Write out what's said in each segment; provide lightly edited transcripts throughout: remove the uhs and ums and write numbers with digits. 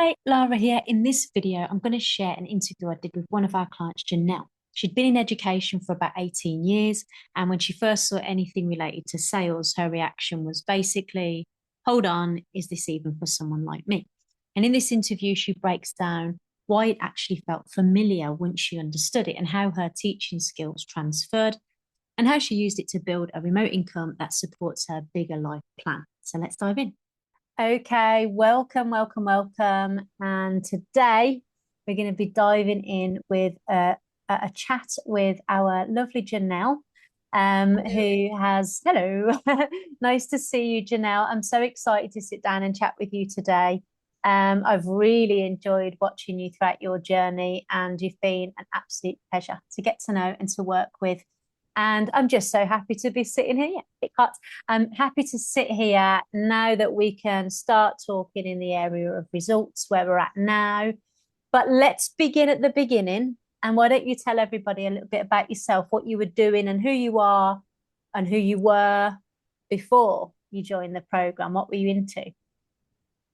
Hi, Lara here. In this video, I'm going to share an interview I did with one of our clients, Janelle. She'd been in education for about 18 years, and when she first saw anything related to sales, her reaction was basically, hold on, is this even for someone like me? And in this interview, she breaks down why it actually felt familiar once she understood it and how her teaching skills transferred and how she used it to build a remote income that supports her bigger life plan. So let's dive in. Okay, welcome, welcome, welcome. And today we're going to be diving in with a chat with our lovely Janelle, who has, hello, nice to see you, Janelle. I'm so excited to sit down and chat with you today. I've really enjoyed watching you throughout your journey, and you've been an absolute pleasure to get to know and to work with. And I'm just so happy to be sitting here. I'm happy to sit here now that we can start talking in the area of results where we're at now. But let's begin at the beginning. And why don't you tell everybody a little bit about yourself, what you were doing and who you are and who you were before you joined the program? What were you into?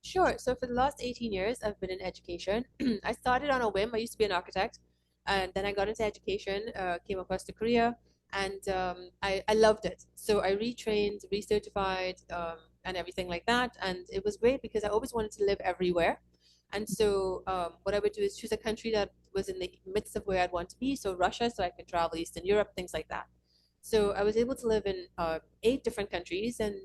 Sure. So for the last 18 years, I've been in education. I started on a whim. I used to be an architect, and then I got into education, came across the career, and I loved it. So I retrained, recertified, and everything like that. And it was great because I always wanted to live everywhere. And so what I would do is choose a country that was in the midst of where I'd want to be. So Russia, so I could travel Eastern Europe, things like that. So I was able to live in 8 different countries and,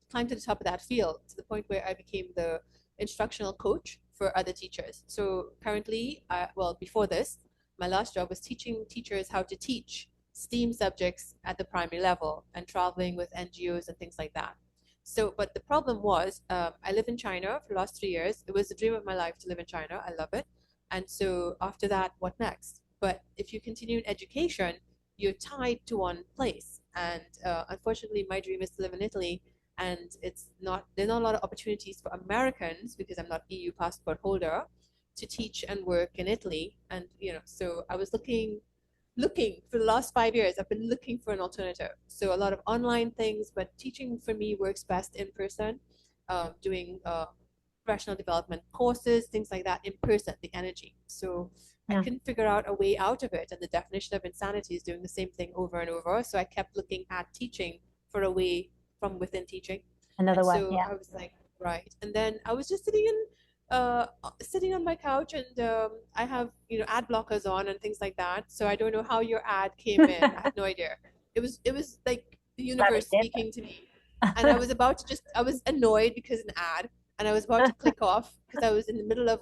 climb to the top of that field to the point where I became the instructional coach for other teachers. So currently, well, before this, my last job was teaching teachers how to teach STEAM subjects at the primary level and traveling with NGOs and things like that. So, but the problem was, I live in China for the last 3 years. It was the dream of my life to live in China. I love it. And so after that, what next? But if you continue in education, you're tied to one place. And unfortunately, my dream is to live in Italy, and there's not a lot of opportunities for Americans because I'm not EU passport holder to teach and work in Italy. And so I was looking for the last 5 years. I've been looking for an alternative. So a lot of online things, but teaching for me works best in person, doing professional development courses, things like that in person, the energy. So I Yeah, couldn't figure out a way out of it. And the definition of insanity is doing the same thing over and over. So I kept looking at teaching for a way from within teaching. another And way. so Yeah. I was like, right. And then I was just sitting on my couch, and I have ad blockers on and things like that. So I don't know how your ad came in. I have no idea. It was like the Glad universe it did. speaking to me, and I was annoyed because an ad, and I was about to click off because I was in the middle of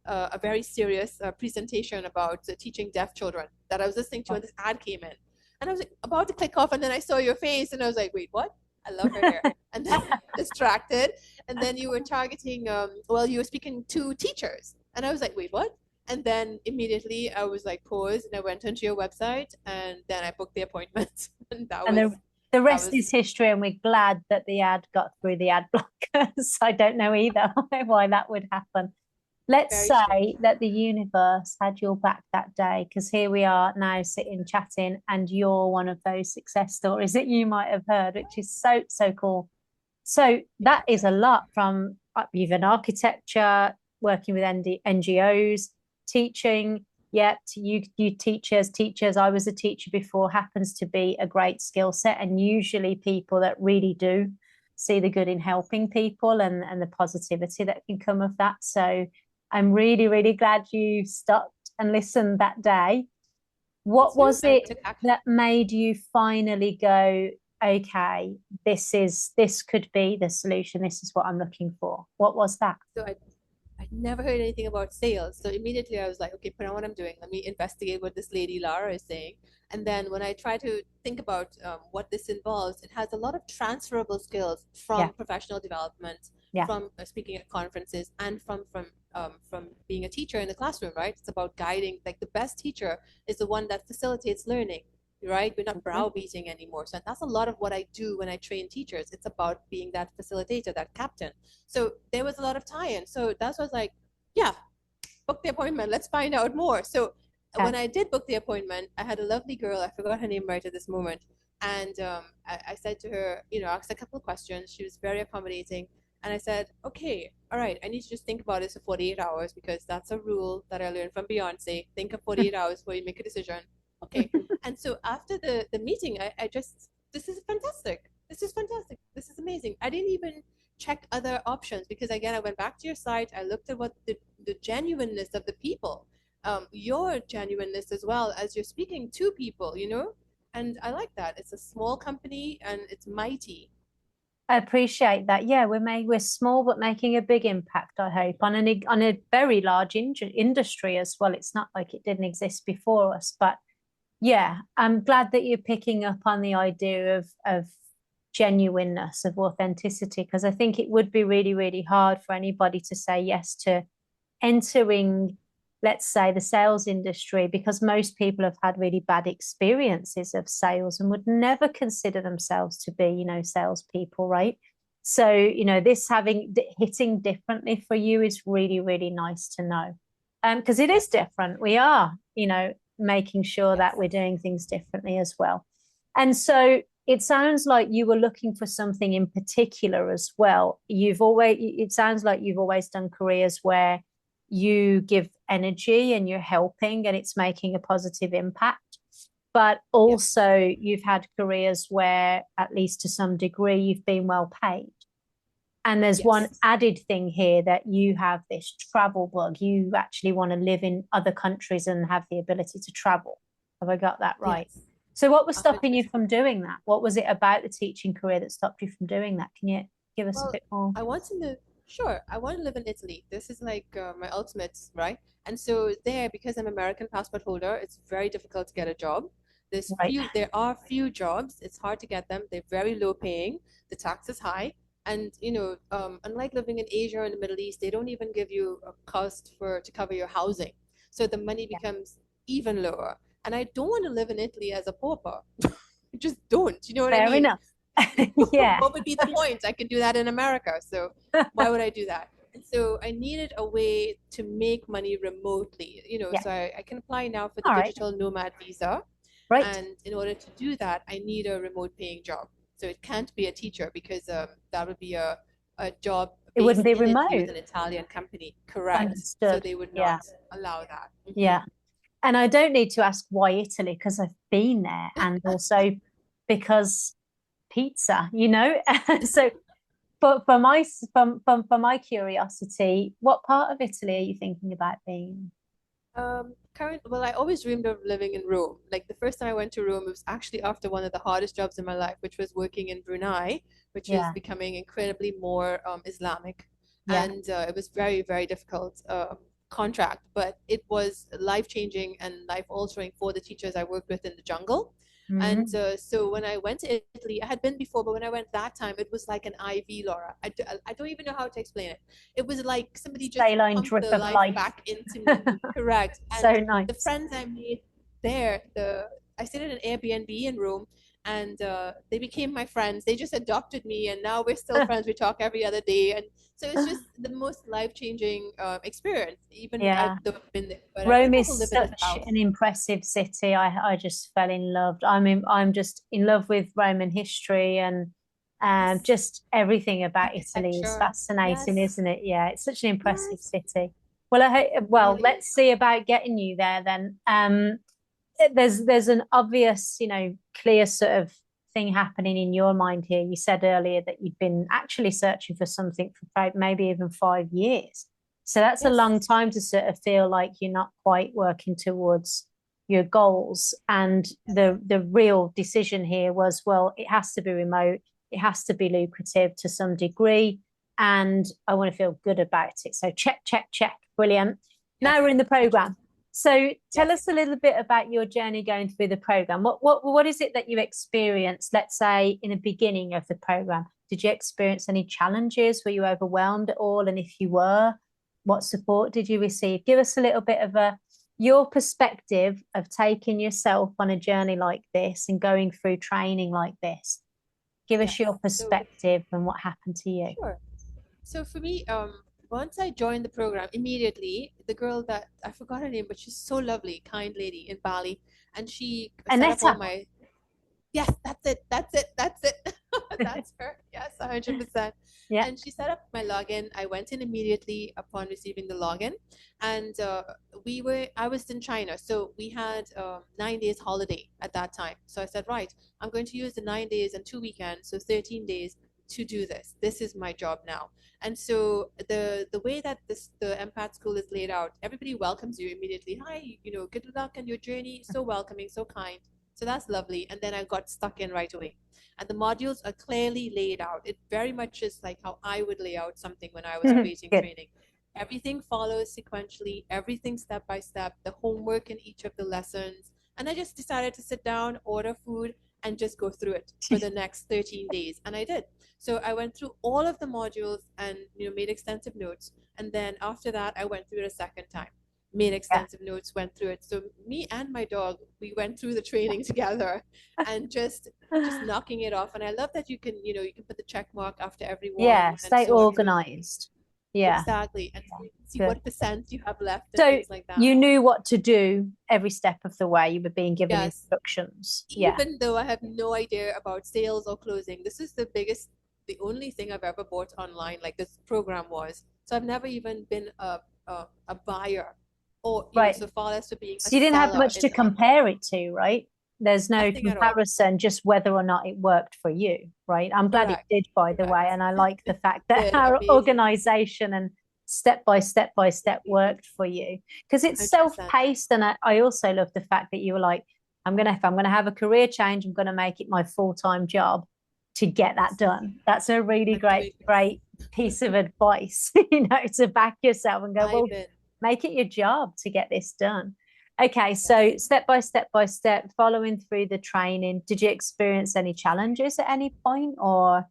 a very serious presentation about teaching deaf children that I was listening to, and this ad came in, and I was like, about to click off, and then I saw your face, and I was like, wait, what? I love her hair, and then distracted, and then you were targeting, well, you were speaking to teachers, and I was like, wait, what? And then immediately I was like, pause, and I went onto your website, and then I booked the appointment, and And the that rest was is history, and we're glad that the ad got through the ad blockers. I don't know either why that would happen. Let's very say strange. that the universe had your back that day, because here we are now sitting chatting, and you're one of those success stories that you might have heard, which is so, so cool. So that is a lot from even architecture, working with NGOs, teaching. Yep, you teachers. I was a teacher before, happens to be a great skill set, and usually people that really do see the good in helping people and the positivity that can come of that. So I'm really, really glad you stopped and listened that day. Me What too. was I it took action. that made you finally go, okay, this could be the solution. This is what I'm looking for. What was that? So I never heard anything about sales. So immediately I was like, okay, put on what I'm doing. Let me investigate what this lady Lara is saying. And then when I try to think about what this involves, it has a lot of transferable skills Yeah, from professional development, yeah. from speaking at conferences, and from being a teacher in the classroom. Right? It's about guiding. Like the best teacher is the one that facilitates learning. Right? We're not Mhm. browbeating anymore. So that's a lot of what I do when I train teachers. It's about being that facilitator, that captain. So there was a lot of tie-in. So that's what I was like, yeah, book the appointment. Let's find out more. So Okay. when I did book the appointment, I had a lovely girl. I forgot her name right at this moment. And I said to her, asked a couple of questions. She was very accommodating. And I said, okay, all right, I need to just think about this for 48 hours because that's a rule that I learned from Beyonce. Think of 48 hours before you make a decision. Okay. And so after the meeting, I just, this is fantastic. This is fantastic. This is amazing. I didn't even check other options because again, I went back to your site. I looked at what the genuineness of the people, your genuineness as well as you're speaking to people, you know? And I like that. It's a small company and it's mighty. I appreciate that. Yeah, we're small but making a big impact, I hope, on a very large industry as well. It's not like it didn't exist before us, but yeah, I'm glad that you're picking up on the idea of genuineness, of authenticity, because I think it would be really, really hard for anybody to say yes to entering, let's say, the sales industry, because most people have had really bad experiences of sales and would never consider themselves to be, salespeople, right? So, this hitting differently for you is really, really nice to know. Because it is Yes, different. We are, making sure that yes, we're doing things differently as well. And so it sounds like you were looking for something in particular as well. It sounds like you've always done careers where you give energy and you're helping and it's making a positive impact. But yes, also, you've had careers where, at least to some degree, you've been well paid. And there's one yes, added thing here that you have this travel bug. You actually want to live in other countries and have the ability to travel. Have I got that right? yes. So, what was A hundred stopping you percent. from doing that? What was it about the teaching career that stopped you from doing that? Can you give us a Well, bit more? I want to live, sure, I want to live in Italy. This is like my ultimate, right? And so there, because I'm American passport holder, it's very difficult to get a job. Right. There are few jobs. It's hard to get them. They're very low paying. The tax is high. And, unlike living in Asia or in the Middle East, they don't even give you a cost to cover your housing. So the money Yeah. becomes even lower. And I don't want to live in Italy as a pauper. I just don't. You know what I Fair mean? enough. Yeah. What would be the point? I could do that in America. So why would I do that? And so I needed a way to make money remotely, Yeah. so I can apply now for the All right. digital nomad visa. Right. And in order to do that, I need a remote paying job. So it can't be a teacher because that would be a job It wouldn't based be in Italy with remote. an Italian company. Correct. So Understood. they would Yeah. not allow that. Yeah. And I don't need to ask why Italy because I've been there and also because pizza. So for my curiosity, what part of Italy are you thinking about being? Well, I always dreamed of living in Rome. Like the first time I went to Rome, it was actually after one of the hardest jobs in my life, which was working in Brunei, which is Yeah. becoming incredibly more Islamic. Yeah. And it was very, very difficult contract, but it was life-changing and life-altering for the teachers I worked with in the jungle. And Mm. so when I went to Italy, I had been before, but when I went that time, it was like an IV, Laura. I don't even know how to explain it. It was like somebody just Saline pumped drip the of life life. back into me. Correct. So And the nice. friends I made there, I stayed at an Airbnb in Rome, and they became my friends. They just adopted me, and now we're still friends. We talk every other day, and so it's just the most life-changing experience. Even I've Yeah. never been there, but I Rome think I is will live in the such south. an impressive city. I just fell in love. I'm just in love with Roman history and Yes, just everything about Italy is architecture. fascinating, Yes, isn't it? Yeah, it's such an impressive yes, city. Well, it well, really let's is. see about getting you there then. There's an obvious, clear sort of thing happening in your mind here. You said earlier that you'd been actually searching for something for maybe even 5 years. So that's a long Yes, time to sort of feel like you're not quite working towards your goals. And yes, the real decision here was, well, it has to be remote, it has to be lucrative to some degree, and I want to feel good about it. So check, check, check. Brilliant. Now yes, we're in the 100%. program. So tell Yes. us a little bit about your journey going through the program. What is it that you experienced, let's say, in the beginning of the program? Did you experience any challenges? Were you overwhelmed at all? And if you were, what support did you receive? Give us a little bit of your perspective of taking yourself on a journey like this and going through training like this. Give us your Yes. So perspective and what happened to you. sure. So for me, once I joined the program, immediately the girl that I forgot her name, but she's so lovely, kind lady in Bali, and she set up all Anetta. my. Yes, that's it. That's it. That's it. That's her. Yes, 100%. Yeah. And she set up my login. I went in immediately upon receiving the login, and I was in China, so we had 9 days holiday at that time. So I said, right, I'm going to use the 9 days and 2 weekends, so 13 days to do this. This is my job now. And so the way that the empath school is laid out, everybody welcomes you immediately. Hi, good luck on your journey. So welcoming, so kind. So that's lovely. And then I got stuck in right away. And the modules are clearly laid out. It very much is like how I would lay out something when I was creating Good. training. Everything follows sequentially, everything step by step, the homework in each of the lessons. And I just decided to sit down, order food, and just go through it for the next 13 days. And I did. So I went through all of the modules and made extensive notes. And then after that, I went through it a second time, made Yeah. extensive notes, went through it. So me and my dog, we went through the training together and just knocking it off. And I love that you can put the check mark after every Yeah, one and stay so on. So organized. Yeah, exactly. And so you can see good. what percent you have left and So things like that. you knew what to do every step of the way. You were being given Yes. instructions. Yeah. Even though I have no idea about sales or closing, this is the only thing I've ever bought online, like this program was. So I've never even been a buyer or, Right. so far as to being a So you didn't have seller much in to online. compare it to, right? There's no Nothing at all. comparison, just whether or not it worked for you, right? I'm glad it Correct. did, by the way. Correct. And I like the fact It that did. our Amazing. organization and step by step worked for you because it's 100%. self-paced. And I also love the fact that you were like, if I'm gonna have a career change, I'm gonna make it my full-time job to get that Yes. done. That's a really I'm great, doing this. great piece of advice, to back yourself and go, well, I've been. make it your job to get this done. Okay, so Yes. step by step, following through the training, did you experience any challenges at any point, or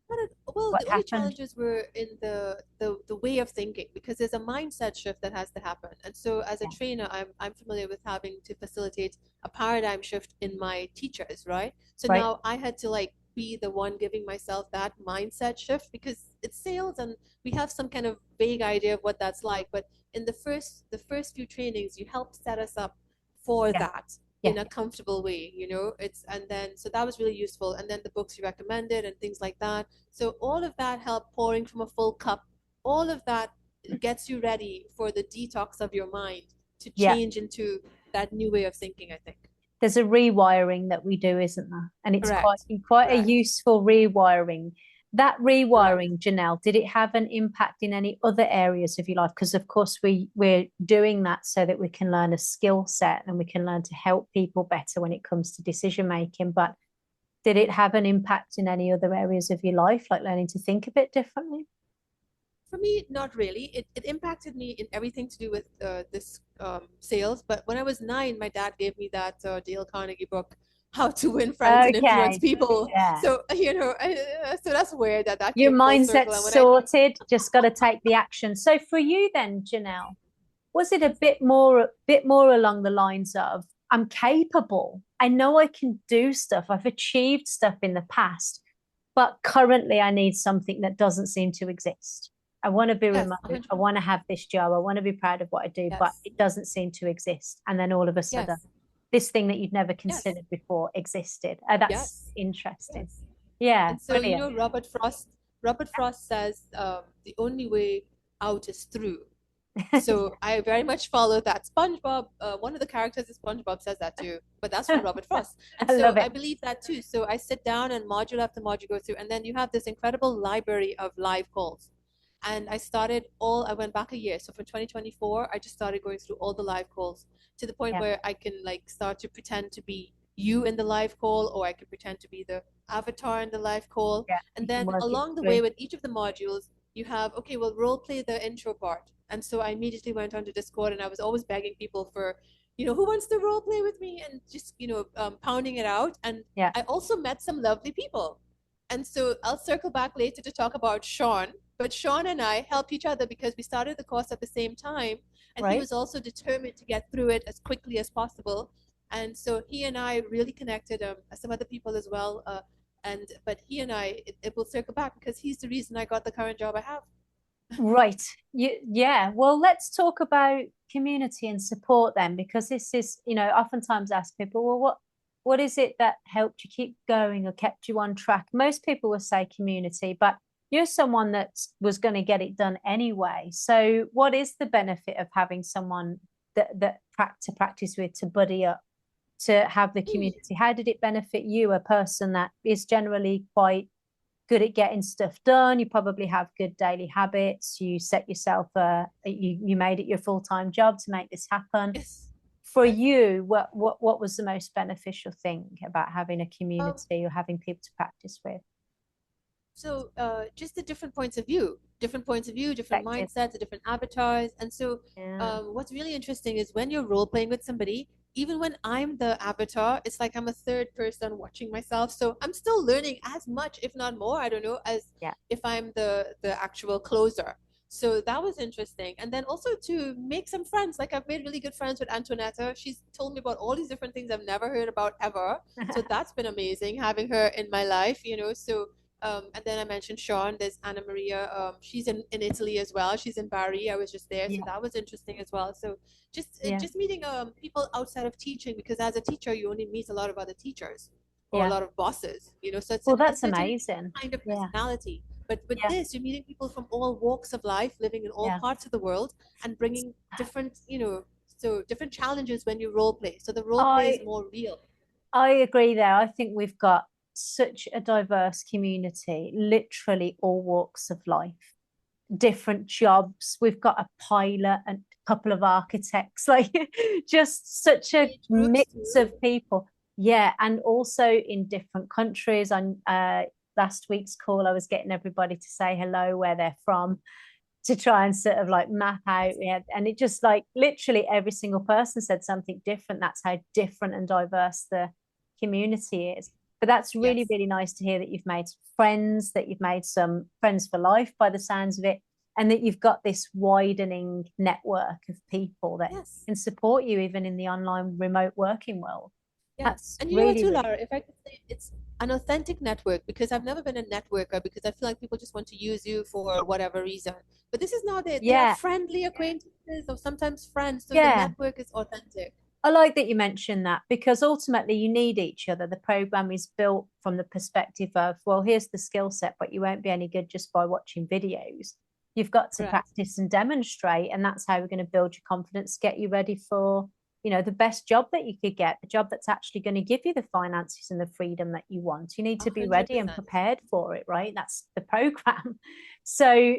Well, what the only happened? challenges were in the way of thinking because there's a mindset shift that has to happen. And so as a Yeah, trainer, I'm familiar with having to facilitate a paradigm shift in my teachers, right? So right. now I had to like be the one giving myself that mindset shift because it's sales and we have some kind of vague idea of what that's like. But in the first few trainings, you help set us up for Yeah, that yeah. in a comfortable way, it's and then so that was really useful. And then the books you recommended and things like that, so all of that help pouring from a full cup, all of that gets you ready for the detox of your mind to Yeah. change into that new way of thinking, I think. There's a rewiring that we do, isn't there? And it's quite Correct. quite a Correct. useful rewiring. That Correct. rewiring, Janelle, did it have an impact in any other areas of your life? Because of course we're doing that so that we can learn a skill set and we can learn to help people better when it comes to decision making. But did it have an impact in any other areas of your life, like learning to think a bit differently? For me, not really. It impacted me in everything to do with this sales. But when I was 9, my dad gave me that Dale Carnegie book, How to Win Friends and Influence Okay. People. Yeah. So, so that's weird that that Your came full circle. mindset's And when I, sorted, just got to take the action. So for you then, Janelle, was it a bit more along the lines of I'm capable, I know I can do stuff, I've achieved stuff in the past, but currently I need something that doesn't seem to exist. I want to be yes, remote, I 100%. want to have this job, I want to be proud of what I do, but Yes. it doesn't seem to exist. And then all of a sudden Yes. this thing that you'd never Yes. considered before existed. Oh, that's Yes. interesting. Yes. Yeah, And so, brilliant. Robert Frost says the only way out is through. So I very much follow that. SpongeBob, one of the characters in SpongeBob says that too, but that's from Robert Frost. And I so love I it. believe that too. So I sit down and module after module go through, and then you have this incredible library of live calls. And I went back a year. So for 2024, I just started going through all the live calls to the point Yeah, where I can like start to pretend to be you in the live call, or I can pretend to be the avatar in the live call. yeah, you And can then work it along the way through. with each of the modules, you have, okay, well, role play the intro part. And so I immediately went onto Discord and I was always begging people for, who wants to role play with me and just, pounding it out. And Yeah, I also met some lovely people. And so I'll circle back later to talk about Sean. But Sean and I helped each other because we started the course at the same time. And he right. was also determined to get through it as quickly as possible. And so he and I really connected, some other people as well. But he and it will circle back because he's the reason I got the current job I have. Right. Yeah. Well, let's talk about community and support then, because this is, oftentimes ask people, well, what is it that helped you keep going or kept you on track? Most people will say community, but you're someone that was going to get it done anyway. So what is the benefit of having someone to practice with, to buddy up, to have the Hmm. community? How did it benefit you, a person that is generally quite good at getting stuff done? You probably have good daily habits. You set yourself you made it your full-time job to make this happen. Yes. For Yes. you, what was the most beneficial thing about having a Um, community or having people to practice with? So just the different points of view, different points of view, different Effective. mindsets, different avatars. And so Yeah. what's really interesting is when you're role playing with somebody, even when I'm the avatar, it's like I'm a third person watching myself. So I'm still learning as much, if not more, I don't know, as Yeah. if I'm the actual closer. So that was interesting. And then also to make some friends. Like I've made really good friends with Antonetta. She's told me about all these different things I've never heard about ever. So that's been amazing having her in my life, you know. So and then I mentioned Sean. There's Anna Maria. She's in Italy as well. She's in Bari. I was just there, so Yeah. that was interesting as well. So Yeah. just meeting people outside of teaching, because as a teacher you only meet a lot of other teachers or a Yeah. lot of bosses. You know, so it's Well, a that's certain amazing. kind of Yeah. personality. But with Yeah. this, you're meeting people from all walks of life, living in all Yeah. parts of the world, and bringing different, you know, so different challenges when you role play. So the role play is I more real. I agree there. I think we've got such a diverse community, literally all walks of life, different jobs. We've got a pilot and a couple of architects, like just such a Age groups mix too. of people. Yeah, and also in different countries. On last week's call, I was getting everybody to say hello, where they're from, to try and sort of like map out. Yeah, and it just like literally every single person said something different. That's how different and diverse the community is. But that's really, Yes. really nice to hear that you've made friends, that you've made some friends for life by the sounds of it, and that you've got this widening network of people that Yes. can support you even in the online remote working world. Yes. That's And you know what really, too, really Lara, if I could say it's an authentic network, because I've never been a networker because I feel like people just want to use you for whatever reason. But this is now they are yeah, friendly acquaintances or sometimes friends, so the yeah. network is authentic. I like that you mentioned that because ultimately you need each other. The program is built from the perspective of, well, here's the skill set, but you won't be any good just by watching videos. You've got to Correct. practice and demonstrate, and that's how we're going to build your confidence, get you ready for, the best job that you could get, the job that's actually going to give you the finances and the freedom that you want. You need A to be hundred ready and percent. prepared for it, right? That's the program. So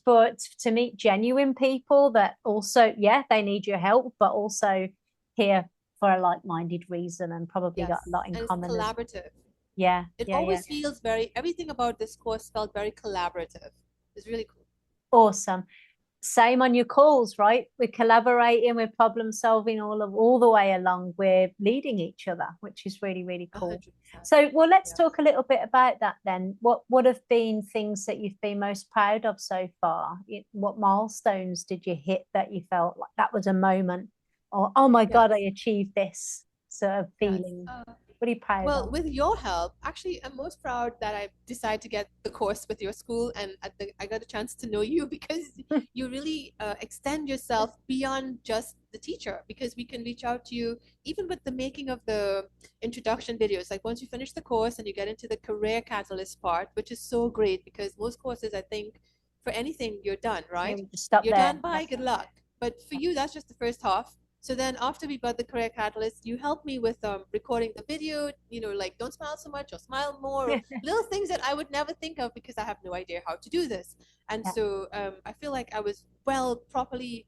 for to meet genuine people that also, yeah, they need your help, but also here for a like-minded reason and probably got a Yes. lot in And it's common as collaborative. yeah, It yeah, yeah. always feels very, everything about this course felt very collaborative. It's really cool. Awesome. Same on your calls, right? We're collaborating, we're problem solving all the way along. We're leading each other, which is really, really A cool. hundred percent. So, well, let's Yes. talk a little bit about that then. What have been things that you've been most proud of so far? What milestones did you hit that you felt like that was a moment, or oh my God, I Yes. achieved this sort of Yes. feeling? What are you proud Well, of? with your help, actually, I'm most proud that I decided to get the course with your school, and I got a chance to know you because you really extend yourself beyond just the teacher, because we can reach out to you even with the making of the introduction videos. Like once you finish the course and you get into the career catalyst part, which is so great because most courses, I think, for anything, you're done, Yeah, right? we just stop You're there. done, bye, That's good luck. But for you, that's just the first half. So then after we got the career catalyst, you helped me with recording the video, you know, like don't smile so much or smile more, or it. little things that I would never think of because I have no idea how to do this. And Yeah, so I feel like I was properly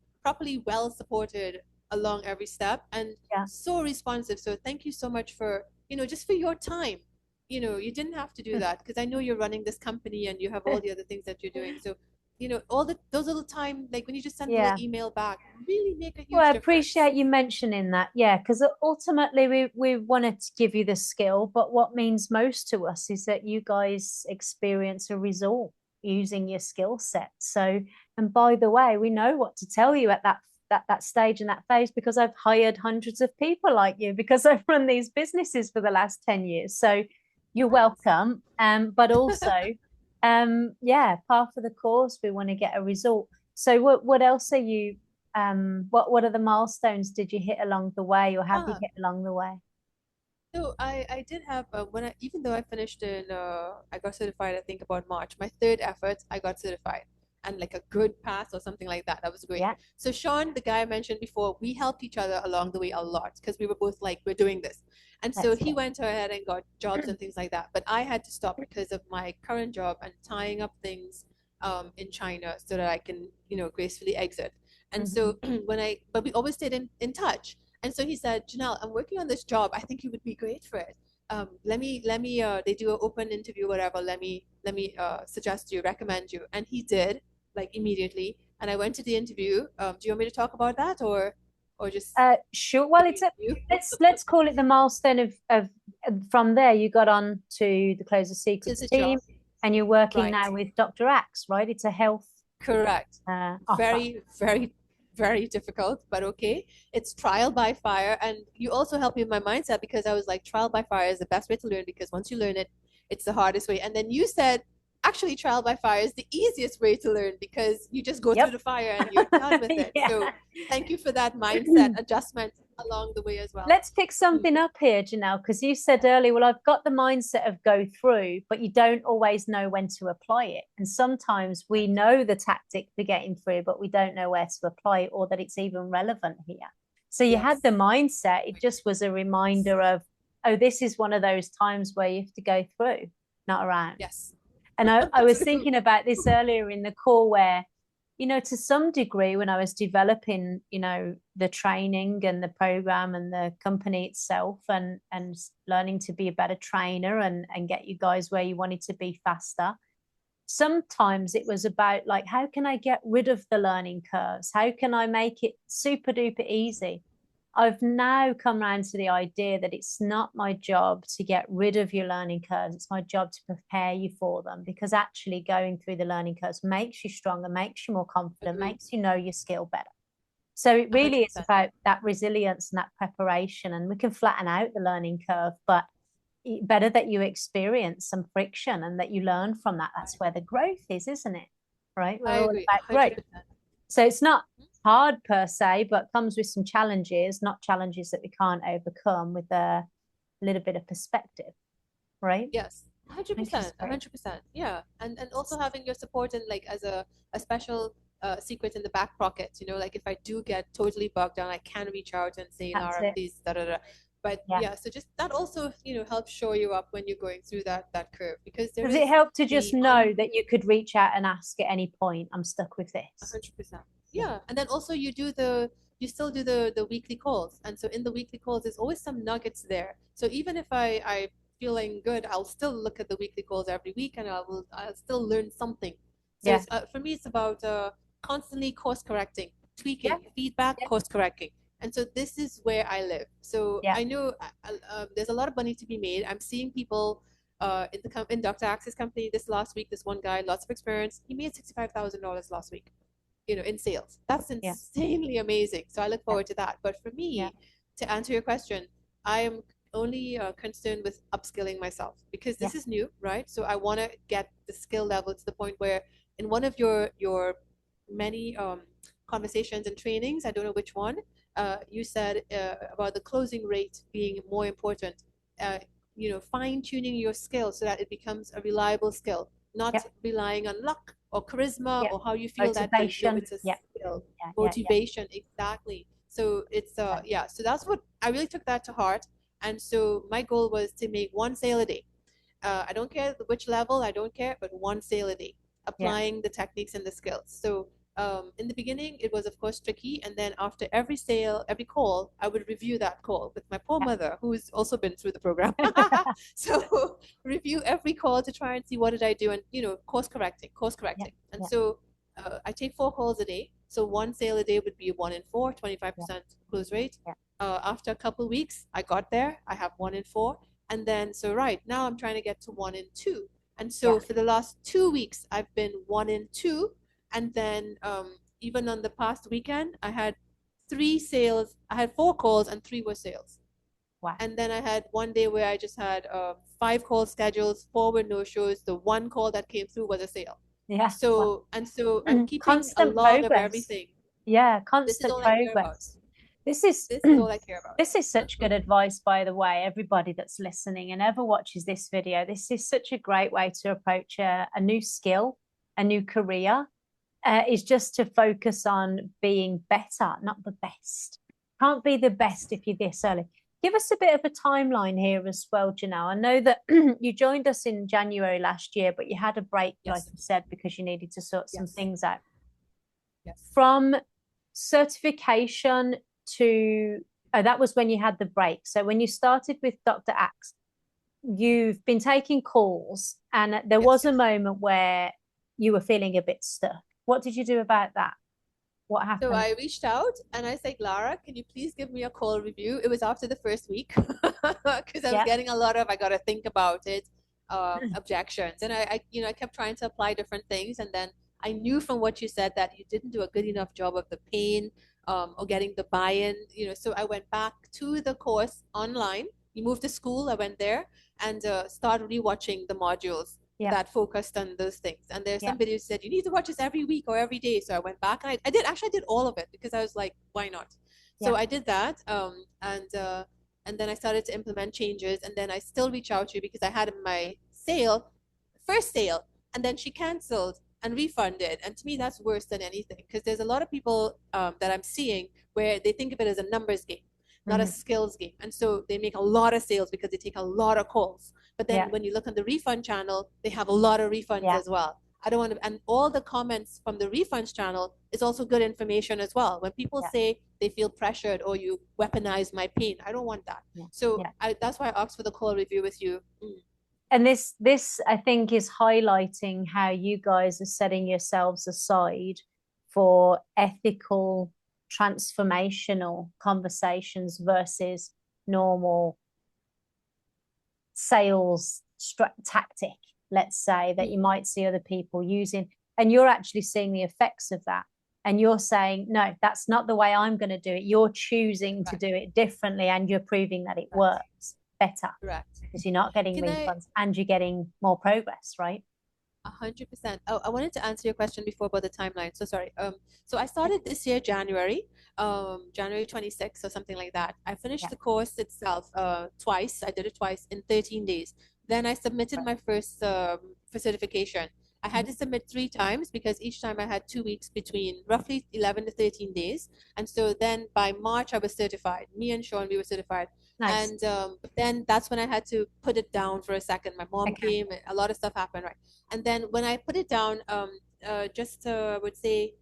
well supported along every step and yeah. so responsive. So thank you so much for, you know, just for your time. You know, you didn't have to do that because I know you're running this company and you have all the other things that you're doing. So you know, all the those little time, like when you just send a little Yeah. email back, really make a Well, huge I difference. appreciate you mentioning that. Yeah, because ultimately we wanted to give you the skill, but what means most to us is that you guys experience a result using your skill set. So, and by the way, we know what to tell you at that stage and that phase because I've hired hundreds of people like you because I've run these businesses for the last 10 years. So you're welcome. But also, yeah, part of the course we want to get a result. So what else are you what are the milestones did you hit along the way or have you Ah, hit along the way? So I did have when I even though I finished in I got certified I think about March. My third effort I got certified and like a good pass or something like that. That was great. Yeah, So Sean, the guy I mentioned before, we helped each other along the way a lot because we were both like we're doing this. And so that's he went ahead and got jobs good. and things like that. But I had to stop because of my current job and tying up things in China so that I can, gracefully exit. And Mhm. so but we always stayed in touch. And so he said, Janelle, I'm working on this job. I think you would be great for it. They do an open interview, whatever. Let me suggest you, recommend you. And he did, like immediately. And I went to the interview. Do you want me to talk about that or just Sure. Well, the it's a interview let's call it the milestone of from there you got on to the Close of to Secrets the team, job? and you're working Right. now with Dr. Axe, right? It's a health Correct. offer. Very, very, very difficult, but okay. It's trial by fire. And you also helped me with my mindset because I was like, trial by fire is the best way to learn because once you learn it, it's the hardest way. And then you said, actually, trial by fire is the easiest way to learn because you just go through Yep. the fire and you're done with it. So Yeah. thank you for that mindset adjustment along the way as well. Let's pick something up here, Janelle, because you said earlier, well, I've got the mindset of go through, but you don't always know when to apply it. And sometimes we Right. know the tactic for getting through, but we don't know where to apply it or that it's even relevant here. So you had the Yes. mindset, it Right. just was a reminder of, oh, this is one of those times where you have to go through, not around. Yes. And I was True. thinking about this earlier in the call where, to some degree, when I was developing, the training and the program and the company itself and learning to be a better trainer and get you guys where you wanted to be faster, sometimes it was about like, how can I get rid of the learning curves? How can I make it super duper easy? I've now come around to the idea that it's not my job to get rid of your learning curves. It's my job to prepare you for them because actually going through the learning curves makes you stronger, makes you more confident, Agree. makes you know your skill better. So it really is 100%. about that resilience and that preparation. And we can flatten out the learning curve, but better that you experience some friction and that you learn from that. That's Right. where the growth is, isn't it? Right? I We're all agree. about growth. 100%. So it's not hard per se, but comes with some challenges, not challenges that we can't overcome with a little bit of perspective, right? Yes, Which is 100%, great. 100%. Yeah. And also having your support and like as a special secret in the back pocket, like if I do get totally bogged down, I can reach out and say, That's Lara, it. please, da da da. But Yeah. yeah, so just that also, helps show you up when you're going through that curve because there Does it is help to just the know that you could reach out and ask at any point, I'm stuck with this? 100%. Yeah. Yeah, and then also you still do the weekly calls, and so in the weekly calls, there's always some nuggets there. So even if I feeling good, I'll still look at the weekly calls every week, and I'll still learn something. So Yeah. it's for me, it's about constantly course correcting, Yeah. tweaking, feedback, Yeah. course correcting. And so this is where I live. So Yeah. I know there's a lot of money to be made. I'm seeing people in Dr. Axe's company this last week. This one guy, lots of experience. He made $65,000 last week, in sales. That's Yeah. insanely amazing. So I look Yeah. forward to that. But for Yeah. me, to answer your question, I am only concerned with upskilling myself because Yeah. this is new, right? So I want to get the skill level to the point where in one of your many conversations and trainings, I don't know which one, you said about the closing rate being more important. Uh, fine tuning your skill so that it becomes a reliable skill, not Yeah. relying on luck or charisma Yeah. or how you feel that day. No, Motivation. it's a Yeah. skill, Yeah. Yeah. Yeah. motivation, exactly. So it's Yeah. yeah. So that's what I really took that to heart. And so my goal was to make one sale a day. I don't care which level, I don't care, but one sale a day, Yeah. applying the techniques and the skills. So in the beginning, it was of course tricky, and then after every sale, every call, I would review that call with my poor mother, who's also been through the program. Yeah. So review every call to try and see what did I do, and course correcting, course Yeah. correcting. And Yeah. so I take 4 calls a day. So one sale a day would be 1 in 4, Yeah. 25% close rate. Yeah. After a couple of weeks, I got there. I have 1 in 4. And then, so right now I'm trying to get to 1 in 2. And so Yeah. for the last 2 weeks, I've been 1 in 2. And then even on the past weekend, I had 3 sales. I had 4 calls and 3 were sales. Wow. And then I had one day where I just had 5 call schedules, 4 were no shows. The one call that came through was a sale. Yeah. Wow. So I'm keeping a Constant log of progress. everything. Yeah. This is Constant all I care about. progress. This is This is all I care about. this is such good advice, by the way, everybody that's listening and ever watches this video. This is such a great way to approach a new skill, a new career, is just to focus on being better, not the best. Can't be the best if you're this early. Give us a bit of a timeline here as well, Janelle. I know that you joined us in January last year, but you had a break, like Yes. you said, because you needed to sort some Yes. things out. Yes. From certification to, oh, that was when you had the break. So when you started with Dr. Axe, you've been taking calls, and there Yes. was a moment where you were feeling a bit stuck. What did you do about that? What So happened? I reached out and I said, Lara, can you please give me a call review? It was after the first week because I was Yeah. getting a lot of I got to think about it objections, and I kept trying to apply different things, and then I knew from what you said that you didn't do a good enough job of the pain or getting the buy-in. So I went back to the course online. You moved to school. I went there and started rewatching the modules Yeah. that focused on those things. And there's Yeah. some videos said you need to watch this every week or every day. So I went back and I did actually I did all of it because I was like, why not? So Yeah. I did that, and then I started to implement changes, and then I still reach out to you because I had my first sale, and then she canceled and refunded. And to me, that's worse than anything because there's a lot of people that I'm seeing where they think of it as a numbers game, not a Mhm. skills game. And so they make a lot of sales because they take a lot of calls. But then Yeah. when you look on the refund channel, they have a lot of refunds Yeah. as well. I don't want to, and all the comments from the refunds channel is also good information as well. When people Yeah. say they feel pressured or you weaponize my pain, I don't want that. Yeah. So Yeah. that's why I asked for the call review with you. And this I think is highlighting how you guys are setting yourselves aside for ethical, transformational conversations versus normal sales tactic, let's say, that you might see other people using. And you're actually seeing the effects of that. And you're saying, no, that's not the way I'm going to do it. You're choosing to Correct. do it differently, and you're proving that it Correct. works better Correct. because you're not getting Can I refunds and you're getting more progress, right? 100%. Oh, I wanted to answer your question before about the timeline. So sorry. So I started this year, January, January 26th or something like that. I finished Yeah. the course itself, twice. I did it twice in 13 days. Then I submitted my first, for certification. I had to submit 3 times because each time I had 2 weeks between roughly 11 to 13 days. And so then by March, I was certified. Me and Sean, we were certified. Nice. And then that's when I had to put it down for a second. My mom Okay. came, a lot of stuff happened, right? And then when I put it down, just I would say,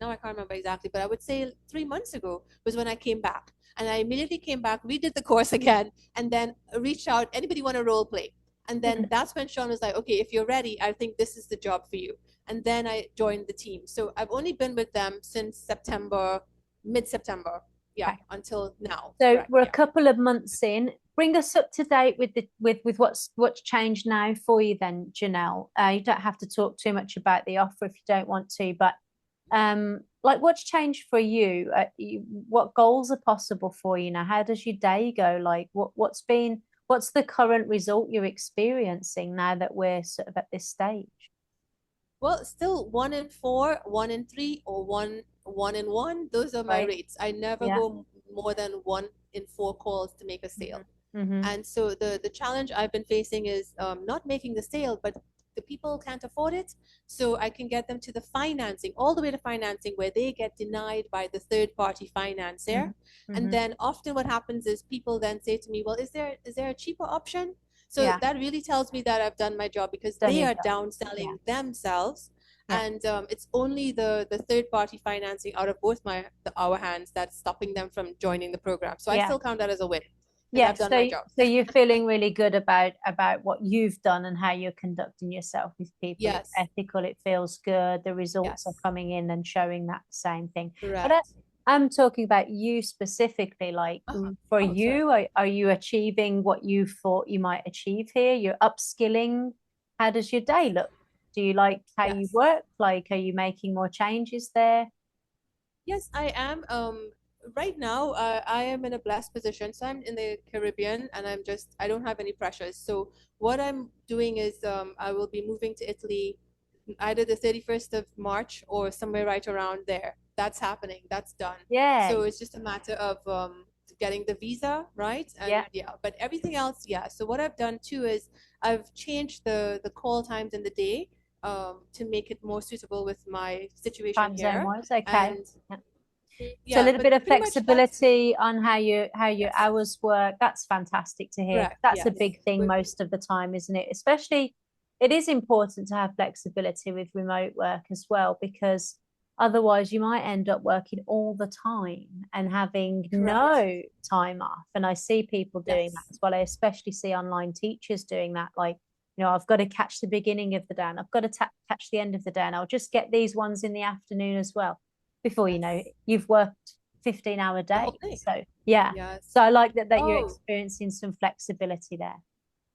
now I can't remember exactly, but I would say 3 months ago was when I came back. And I immediately came back, redid the course again, and then reached out, anybody want to role play? And then that's when Sean was like, okay, if you're ready, I think this is the job for you. And then I joined the team. So I've only been with them since September, mid-September. Yeah, Okay. until now. So Correct. we're a Yeah. couple of months in. Bring us up to date with the with what's changed now for you then, Janelle. You don't have to talk too much about the offer if you don't want to, but like what's changed for you? What goals are possible for you now? How does your day go? Like what's the current result you're experiencing now that we're sort of at this stage? Well, still 1 in 4, 1 in 3, or one in one. Those are my Right? rates. I never Yeah. go more than 1 in 4 calls to make a sale. Mm-hmm. And so the challenge I've been facing is not making the sale, but the people can't afford it. So I can get them to the financing, all the way to financing, where they get denied by the third party financier. Mm-hmm. And Mm-hmm. then often what happens is people then say to me, well, is there a cheaper option? So Yeah. that really tells me that I've done my job because Done they your are job. Yeah. downselling themselves. Yeah. And it's only the third party financing out of both our hands that's stopping them from joining the program. So I Yeah. still count that as a win because Yeah, I've done my so job. you're feeling really good about what you've done and how you're conducting yourself with people. It's Yes, ethical, it feels good, the results are yes, coming in and showing that same thing. But correct. I'm talking about you specifically, like for Oh, sorry. you, are you achieving what you thought you might achieve here? You're upskilling. How does your day look? Do you like how you Yes. work? Like, are you making more changes there? Yes, I am. Right now, I am in a blessed position. So I'm in the Caribbean and I don't have any pressures. So what I'm doing is I will be moving to Italy either the 31st of March or somewhere right around there. that's happening. That's done. Yeah, So it's just a matter of getting the visa, right? And yeah. yeah, but everything else, yeah. So what I've done too is I've changed the call times in the day to make it more suitable with my situation Time zone here. wise, okay. And Yeah. So a yeah, little but bit of pretty much that's flexibility on how your yes, hours work. That's fantastic to hear. correct. That's a Yes. big thing most of the time, isn't it? Especially, it is important to have flexibility with remote work as well, because otherwise you might end up working all the time and having Correct. no time off. And I see people doing that Yes. as well. I especially see online teachers doing that. Like, I've got to catch the beginning of the day and I've got to catch the end of the day, and I'll just get these ones in the afternoon as well. Before you know, Yes. you've worked 15-hour The whole days. thing. So yeah. Yes. So I like that you're Oh, experiencing some flexibility there.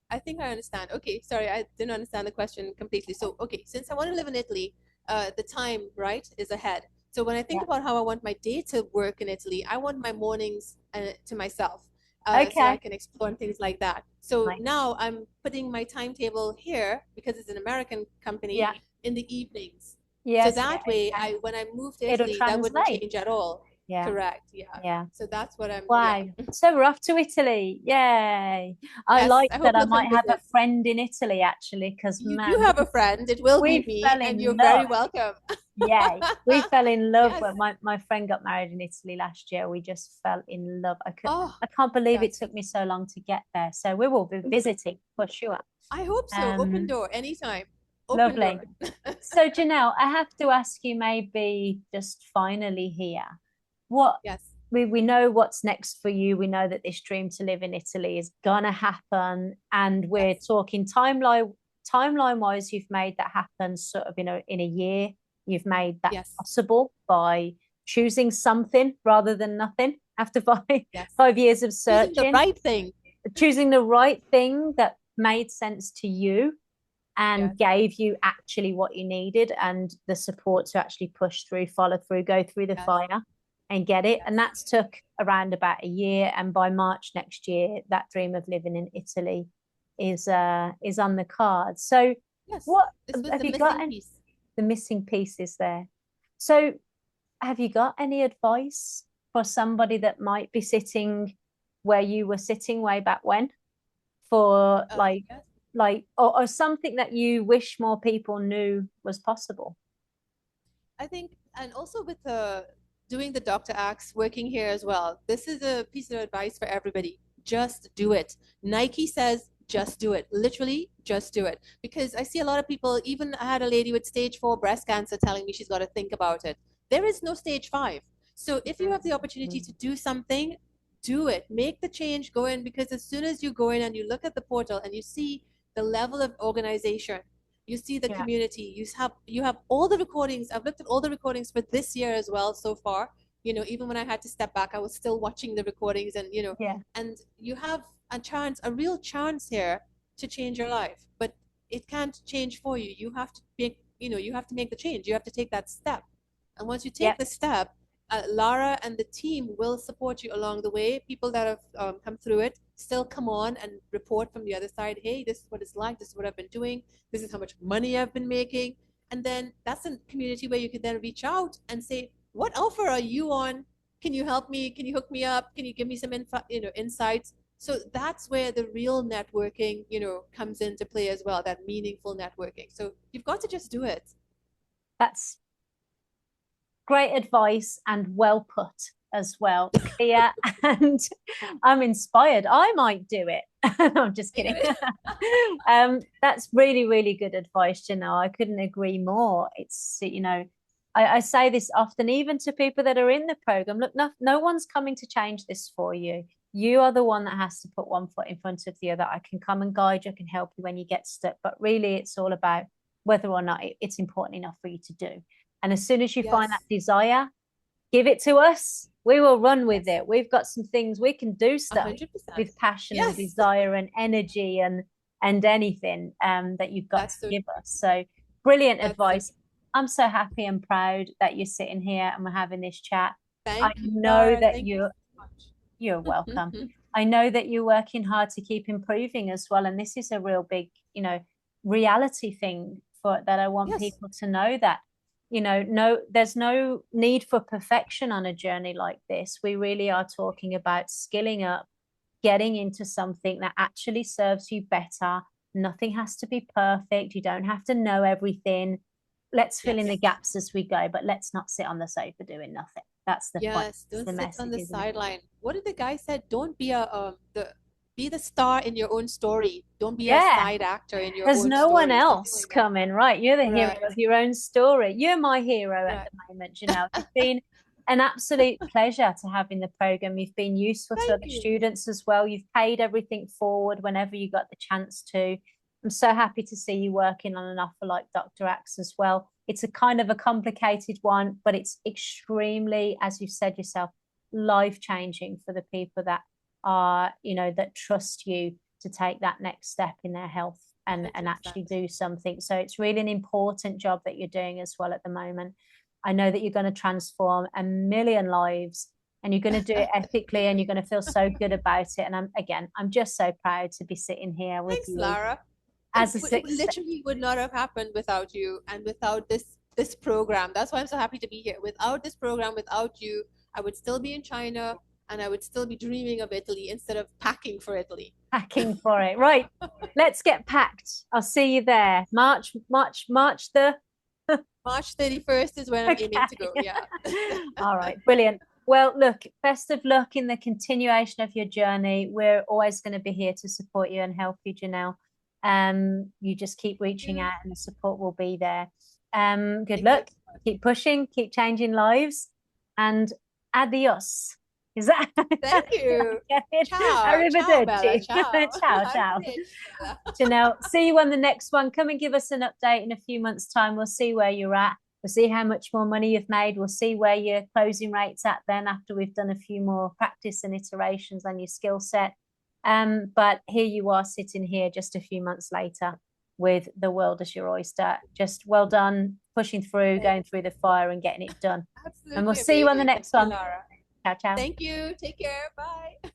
I think I understand. Okay, sorry, I didn't understand the question completely. So, okay, since I want to live in Italy, the time, right, is ahead. So when I think Yeah. about how I want my day to work in Italy, I want my mornings to myself, so I Okay. can explore and things like that. So Nice. now I'm putting my timetable here because it's an American company Yeah. in the evenings. So Yes. Yeah. that way, Okay. when I move to It'll Italy, that wouldn't translate. change at all. Yeah. Correct. Yeah. Yeah. So that's what I'm. Yeah. Wow. So we're off to Italy. Yay. I Yes. like I hope that I you'll come might have a visit. friend in Italy actually, because You do man, have a friend. It will be we me, fell and in you're love. very welcome. Yay. We fell in love Yes. when my friend got married in Italy last year. We just fell in love. Oh, I can't believe it yes. took me so long to get there. So we will be visiting for sure. I hope so. Open Um, door anytime. Open door. Lovely. So Janelle, I have to ask you maybe just finally here, what Yes. we know what's next for you. We know that this dream to live in Italy is gonna happen, and we're Yes. talking timeline wise, you've made that happen sort of in a year. You've made that Yes. possible by choosing something rather than nothing after five Yes. 5 years of Choosing the searching, right thing. choosing the right thing that made sense to you and Yes. gave you actually what you needed and the support to actually push through, follow through, go through the Yes. fire and get it. And Yes. that's took around about a year. And by March next year, that dream of living in Italy is on the cards. So Yes. what This was have the you got missing piece. the missing pieces there? So have you got any advice for somebody that might be sitting where you were sitting way back when, for Yes. or something that you wish more people knew was possible? I think, and also with doing the Dr. Acts, working here as well, this is a piece of advice for everybody. Just do it. Nike says, just do it. Literally, just do it. Because I see a lot of people, even I had a lady with stage 4 breast cancer telling me she's got to think about it. There is no stage 5. So if you have the opportunity to do something, do it. Make the change, go in, because as soon as you go in and you look at the portal and you see the level of organization, you see the Yeah, community, you have all the recordings. I've looked at all the recordings for this year as well so far. Even when I had to step back, I was still watching the recordings, and yeah, and you have a real chance here to change your life. But it can't change for you. You have to make the change. You have to take that step. And once you yeah. take the step, Lara and the team will support you along the way. People that have come through it still come on and report from the other side. Hey, this is what it's like. This is what I've been doing. This is how much money I've been making. And then that's a community where you can then reach out and say, what offer are you on? Can you help me? Can you hook me up? Can you give me some insights? So that's where the real networking, comes into play as well, that meaningful networking. So you've got to just do it. That's great advice and well put as well. Clear, and I'm inspired. I might do it. I'm just kidding. That's really, really good advice, Janelle. I couldn't agree more. I say this often, even to people that are in the program. Look, no one's coming to change this for you. You are the one that has to put one foot in front of the other. I can come and guide you, I can help you when you get stuck, but really it's all about whether or not it's important enough for you to do. And as soon as you find that Yes. desire, give it to us. We will run with Yes. it. We've got some things we can do A stuff hundred percent. with passion and Yes. desire and energy and anything that you've got to That's so give true. us. So brilliant That's so advice. true. I'm so happy and proud that you're sitting here and we're having this chat. I Thank you, know Laura. that Thank you so you're welcome. much. I know that you're working hard to keep improving as well. And this is a real big, reality thing for that I want Yes. people to know, that no, there's no need for perfection on a journey like this. We really are talking about skilling up, getting into something that actually serves you better. Nothing has to be perfect. You don't have to know everything. Let's fill in the Yes. gaps as we go, but let's not sit on the sofa doing nothing. That's the point. Yes, That's don't the sit on message, the isn't it? sideline. What did the guy said? Don't be be the star in your own story. Don't be a Yeah. side actor in your There's own no one story. Something else like that. coming, right? You're the hero Right, of your own story. You're my hero at right. the moment, Janelle. It's been an absolute pleasure to have in the program. You've been useful to Thank other you. students as well. You've paid everything forward whenever you got the chance to. I'm so happy to see you working on an offer like Dr. Axe as well. It's a kind of a complicated one, but it's extremely, as you've said yourself, life changing for the people that that trust you to take that next step in their health and actually 100%. do something. So it's really an important job that you're doing as well at the moment. I know that you're going to transform a million lives and you're going to do it Thank ethically and you. you're going to feel so good about it. And I'm just so proud to be sitting here with Thanks, you Lara. as a It success. literally would not have happened without you and without this program. That's why I'm so happy to be here. Without this program, without you, I would still be in China and I would still be dreaming of Italy instead of packing for Italy. Packing for it. Right. Let's get packed. I'll see you there. March the March 31st is when I'm aiming to okay. go. Yeah. All right, brilliant. Well, look, best of luck in the continuation of your journey. We're always going to be here to support you and help you, Janelle. You just keep reaching You. out and the support will be there. Good Thank you luck. so much. Keep pushing, keep changing lives, and adios. Is that did Thank I you. get it? Ciao. Ciao, Bella. Arrivederci. Ciao. Ciao, ciao. Arrivederci, Bella. Janelle, see you on the next one. Come and give us an update in a few months' time. We'll see where you're at. We'll see how much more money you've made. We'll see where your closing rate's at then after we've done a few more practice and iterations on your skill set. But here you are sitting here just a few months later with the world as your oyster. Just well done, pushing through, Thank going through the fire and getting it done. And we'll Absolutely see you on the amazing. Thank next you, one. Lara. Ciao, ciao. Thank you. Take care. Bye.